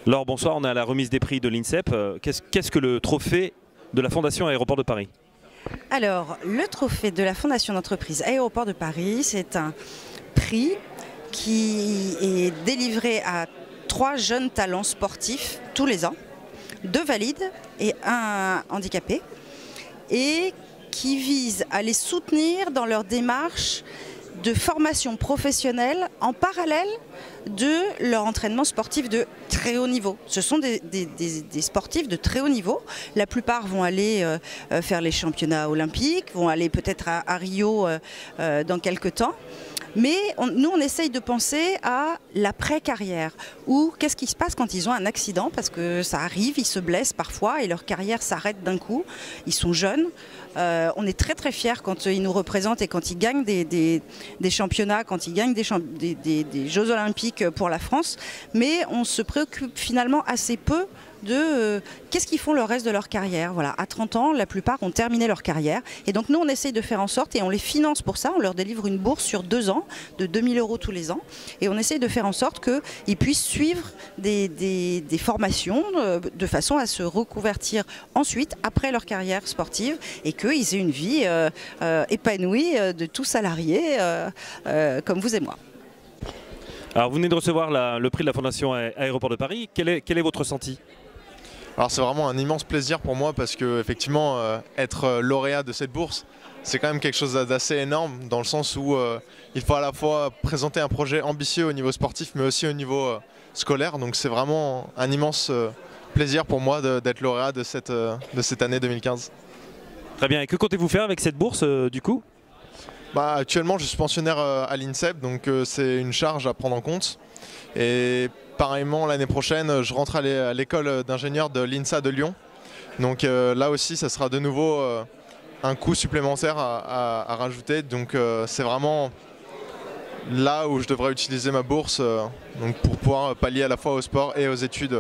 Laure, bonsoir, on est à la remise des prix de l'INSEP. Qu'est-ce que le trophée de la Fondation Aéroport de Paris? Alors, le trophée de la Fondation d'entreprise Aéroport de Paris, c'est un prix qui est délivré à 3 jeunes talents sportifs tous les ans, 2 valides et 1 handicapé, et qui vise à les soutenir dans leur démarche de formation professionnelle en parallèle de leur entraînement sportif de très haut niveau. Ce sont des sportifs de très haut niveau. La plupart vont aller faire les championnats olympiques, vont aller peut-être à Rio dans quelques temps. Mais nous, on essaye de penser à l'après-carrière, ou qu'est-ce qui se passe quand ils ont un accident, parce que ça arrive, ils se blessent parfois et leur carrière s'arrête d'un coup. Ils sont jeunes. On est très très fiers quand ils nous représentent et quand ils gagnent des championnats, quand ils gagnent des Jeux Olympiques pour la France. Mais on se préoccupe finalement assez peu de qu'est-ce qu'ils font le reste de leur carrière. Voilà, à 30 ans, la plupart ont terminé leur carrière. Et donc nous, on essaye de faire en sorte, et on les finance pour ça, on leur délivre une bourse sur 2 ans, de 2 000 € tous les ans. Et on essaye de faire en sorte qu'ils puissent suivre des formations de façon à se reconvertir ensuite, après leur carrière sportive, et qu'ils aient une vie épanouie de tout salarié comme vous et moi. Alors vous venez de recevoir le prix de la Fondation Aéroport de Paris. Quel est votre ressenti? Alors c'est vraiment un immense plaisir pour moi parce que effectivement être lauréat de cette bourse, c'est quand même quelque chose d'assez énorme dans le sens où il faut à la fois présenter un projet ambitieux au niveau sportif mais aussi au niveau scolaire. Donc c'est vraiment un immense plaisir pour moi d'être lauréat de cette année 2015. Très bien, et que comptez-vous faire avec cette bourse du coup? Actuellement je suis pensionnaire à l'INSEP, donc c'est une charge à prendre en compte. Et pareillement l'année prochaine je rentre à l'école d'ingénieur de l'INSA de Lyon. Donc là aussi ça sera de nouveau un coût supplémentaire à rajouter. Donc c'est vraiment là où je devrais utiliser ma bourse donc pour pouvoir pallier à la fois au sport et aux études.